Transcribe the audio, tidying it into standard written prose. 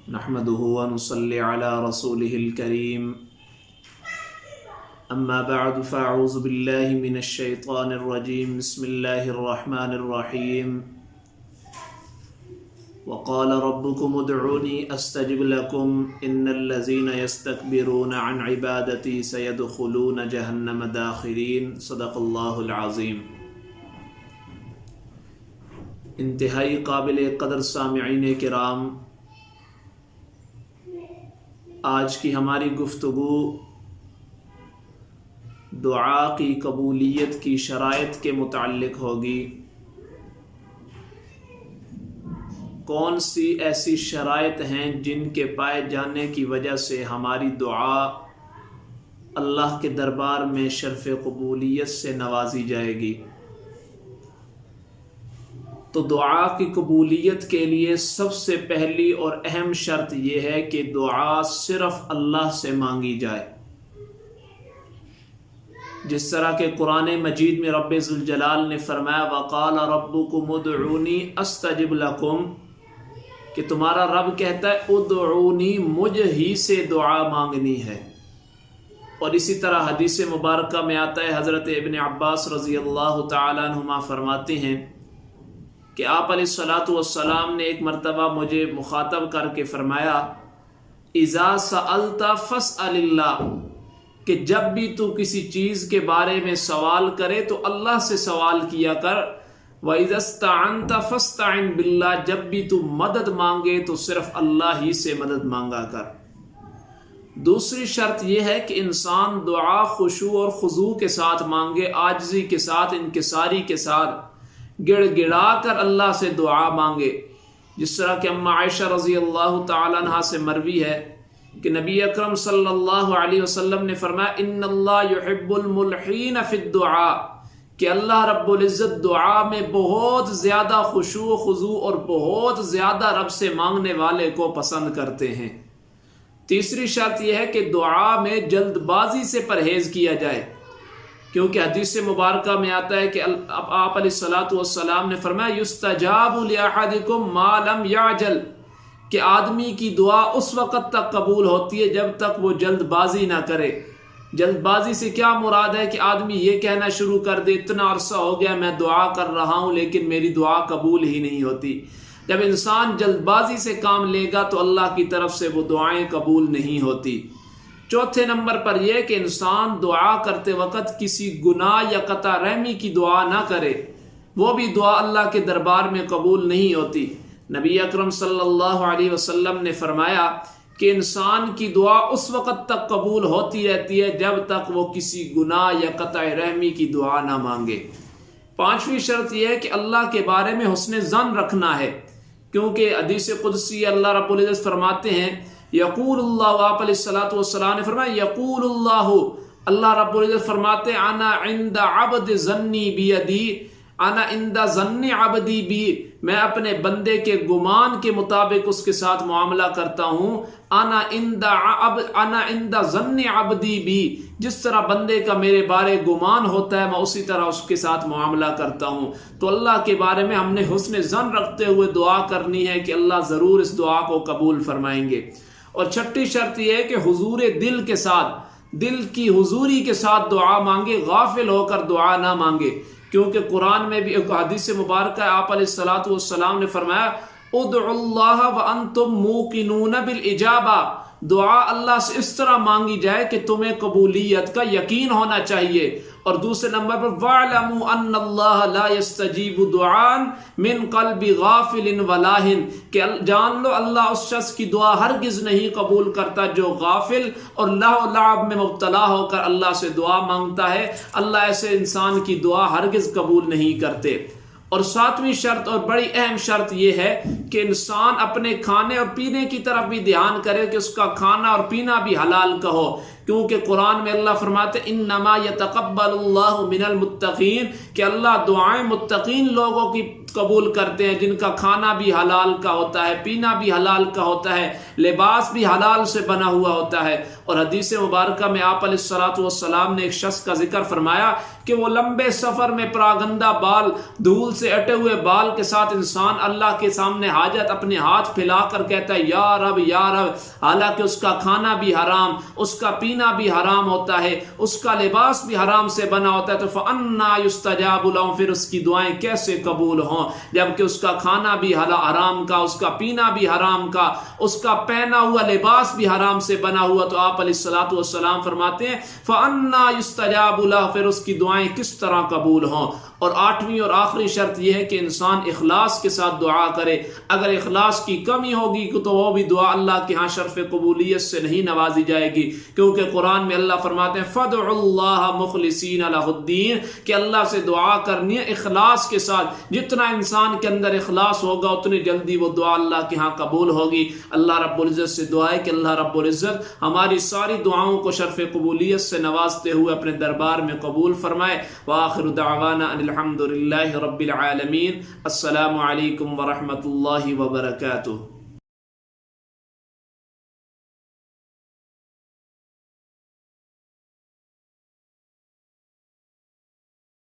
نحمده ونصلي على رسوله الكريم أما بعد فأعوذ بالله من الشيطان الرجيم بسم الله الرحمن الرحيم وقال ربكم ادعوني أستجب لكم إن الذين يستكبرون عن عبادتي سيدخلون جهنم داخرين صدق الله العظيم۔ انتہائی قابل قدر سامعین کرام، آج کی ہماری گفتگو دعا کی قبولیت کی شرائط کے متعلق ہوگی۔ کون سی ایسی شرائط ہیں جن کے پائے جانے کی وجہ سے ہماری دعا اللہ کے دربار میں شرف قبولیت سے نوازی جائے گی؟ تو دعا کی قبولیت کے لیے سب سے پہلی اور اہم شرط یہ ہے کہ دعا صرف اللہ سے مانگی جائے، جس طرح کہ قرآن مجید میں رب ذوالجلال نے فرمایا وَقَالَ رَبُّكُمُ ادْعُونِي أَسْتَجِبْ لَكُمْ، کہ تمہارا رب کہتا ہے ادعونی، مجھ ہی سے دعا مانگنی ہے۔ اور اسی طرح حدیث مبارکہ میں آتا ہے، حضرت ابن عباس رضی اللہ تعالیٰ عنہما فرماتے ہیں کہ آپ علیہ الصلاۃ والسلام نے ایک مرتبہ مجھے مخاطب کر کے فرمایا اذا سألت فاسأل اللہ، کہ جب بھی تو کسی چیز کے بارے میں سوال کرے تو اللہ سے سوال کیا کر، وَإِذَا اسْتَعَنْتَ فَاسْتَعِنْ بِاللَّهِ، جب بھی تو مدد مانگے تو صرف اللہ ہی سے مدد مانگا کر۔ دوسری شرط یہ ہے کہ انسان دعا خشوع اور خضوع کے ساتھ مانگے، عاجزی کے ساتھ، انکساری کے ساتھ، گڑ گڑا کر اللہ سے دعا مانگے، جس طرح کہ اماں عائشہ رضی اللہ تعالیٰ عنہ سے مروی ہے کہ نبی اکرم صلی اللہ علیہ وسلم نے فرمایا ان اللہ یحب الملحین فی الدعاء، کہ اللہ رب العزت دعا میں بہت زیادہ خشوع و خضوع اور بہت زیادہ رب سے مانگنے والے کو پسند کرتے ہیں۔ تیسری شرط یہ ہے کہ دعا میں جلد بازی سے پرہیز کیا جائے، کیونکہ حدیث مبارکہ میں آتا ہے کہ آپ علیہ الصلاۃ والسلام نے فرمایا یستجاب لأحدکم ما لم یعجل، کہ آدمی کی دعا اس وقت تک قبول ہوتی ہے جب تک وہ جلد بازی نہ کرے۔ جلد بازی سے کیا مراد ہے کہ آدمی یہ کہنا شروع کر دے اتنا عرصہ ہو گیا میں دعا کر رہا ہوں لیکن میری دعا قبول ہی نہیں ہوتی۔ جب انسان جلد بازی سے کام لے گا تو اللہ کی طرف سے وہ دعائیں قبول نہیں ہوتی۔ چوتھے نمبر پر یہ کہ انسان دعا کرتے وقت کسی گناہ یا قطع رحمی کی دعا نہ کرے، وہ بھی دعا اللہ کے دربار میں قبول نہیں ہوتی۔ نبی اکرم صلی اللہ علیہ وسلم نے فرمایا کہ انسان کی دعا اس وقت تک قبول ہوتی رہتی ہے جب تک وہ کسی گناہ یا قطع رحمی کی دعا نہ مانگے۔ پانچویں شرط یہ ہے کہ اللہ کے بارے میں حسن ظن رکھنا ہے، کیونکہ حدیث قدسی اللہ رب العزت فرماتے ہیں یقول اللہ، آپ علیہ الصلاۃ والسلام نے فرمایا یقول اللہ رب العزت فرماتے انا عند عبد ظنی بیدی، انا عند ظن عبدی بی، میں اپنے بندے کے گمان کے مطابق اس کے ساتھ معاملہ کرتا ہوں۔ انا عند ظن عبدی بی، جس طرح بندے کا میرے بارے گمان ہوتا ہے میں اسی طرح اس کے ساتھ معاملہ کرتا ہوں۔ تو اللہ کے بارے میں ہم نے حسن ظن رکھتے ہوئے دعا کرنی ہے کہ اللہ ضرور اس دعا کو قبول فرمائیں گے۔ اور چھٹی شرط یہ ہے کہ حضور دل کے ساتھ، دل کی حضوری کے ساتھ دعا مانگے، غافل ہو کر دعا نہ مانگے، کیونکہ قرآن میں بھی ایک حدیث مبارکہ ہے، آپ علیہ الصلاۃ والسلام نے فرمایا ادعوا اللہ وانتم موقنون بالاجابہ، دعا اللہ سے اس طرح مانگی جائے کہ تمہیں قبولیت کا یقین ہونا چاہیے۔ اور دوسرے نمبر پر وَاعْلَمُوا أَنَّ اللَّهَ لَا يَسْتَجِيبُ دُعَاءً مِّن قَلْبِ غَافِلٍ وَلَاهٍ، کہ جان لو اللہ اس شخص کی دعا ہرگز نہیں قبول کرتا جو غافل اور لہو لعب میں مبتلا ہو کر اللہ سے دعا مانگتا ہے۔ اللہ ایسے انسان کی دعا ہرگز قبول نہیں کرتے۔ اور ساتویں شرط اور بڑی اہم شرط یہ ہے کہ انسان اپنے کھانے اور پینے کی طرف بھی دھیان کرے کہ اس کا کھانا اور پینا بھی حلال کا ہو، کیونکہ قرآن میں اللہ فرماتے انما یتقبل اللہ من المتقین کہ اللہ دعائیں متقین لوگوں کی قبول کرتے ہیں جن کا کھانا بھی حلال کا ہوتا ہے، پینا بھی حلال کا ہوتا ہے، لباس بھی حلال سے بنا ہوا ہوتا ہے۔ اور حدیث مبارکہ میں آپ علیہ الصلوۃ والسلام نے ایک شخص کا ذکر فرمایا کہ وہ لمبے سفر میں پراگندہ بال، دھول سے اٹے ہوئے بال کے ساتھ انسان اللہ کے سامنے حاجت اپنے ہاتھ پھیلا کر کہتا ہے یا رب یا رب، حالانکہ اس کا کھانا بھی حرام، اس کا پینا بھی حرام ہوتا ہے، اس کا لباس بھی حرام سے بنا ہوتا ہے، تو فَأَنَّا يُسْتَجَابُ لَهُ، پھر اس کی دعائیں کیسے قبول ہوں جبکہ اس کا کھانا بھی حرام کا، اس کا پینا بھی حرام کا، اس کا پہنا ہوا لباس بھی حرام سے بنا ہوا۔ تو آپ علیہ الصلوۃ والسلام فرماتے ہیں فَأَنَّا يُسْتَجَابُ لَهُ، پھر اس کی دعائیں کس طرح قبول ہوں۔ اور آٹھویں اور آخری شرط یہ ہے کہ انسان اخلاص کے ساتھ دعا کرے۔ اگر اخلاص کی کمی ہوگی تو وہ بھی دعا اللہ کے ہاں شرف قبولیت سے نہیں نوازی جائے گی، کیونکہ قرآن میں اللہ فرماتے ہیں فَادْعُوا اللَّهَ مُخْلِصِينَ لَهُ الدِّينَ کہ اللہ سے دعا کرنی ہے اخلاص کے ساتھ۔ جتنا انسان کے اندر اخلاص ہوگا اتنی جلدی وہ دعا اللہ کے ہاں قبول ہوگی۔ اللہ رب العزت سے دعا ہے کہ اللہ رب العزت ہماری ساری دعاؤں کو شرف قبولیت سے نوازتے ہوئے اپنے دربار میں قبول فرمائے۔ وآخر دعوانا ان الحمد للہ رب العالمین۔ السلام علیکم ورحمۃ اللہ وبرکاتہ۔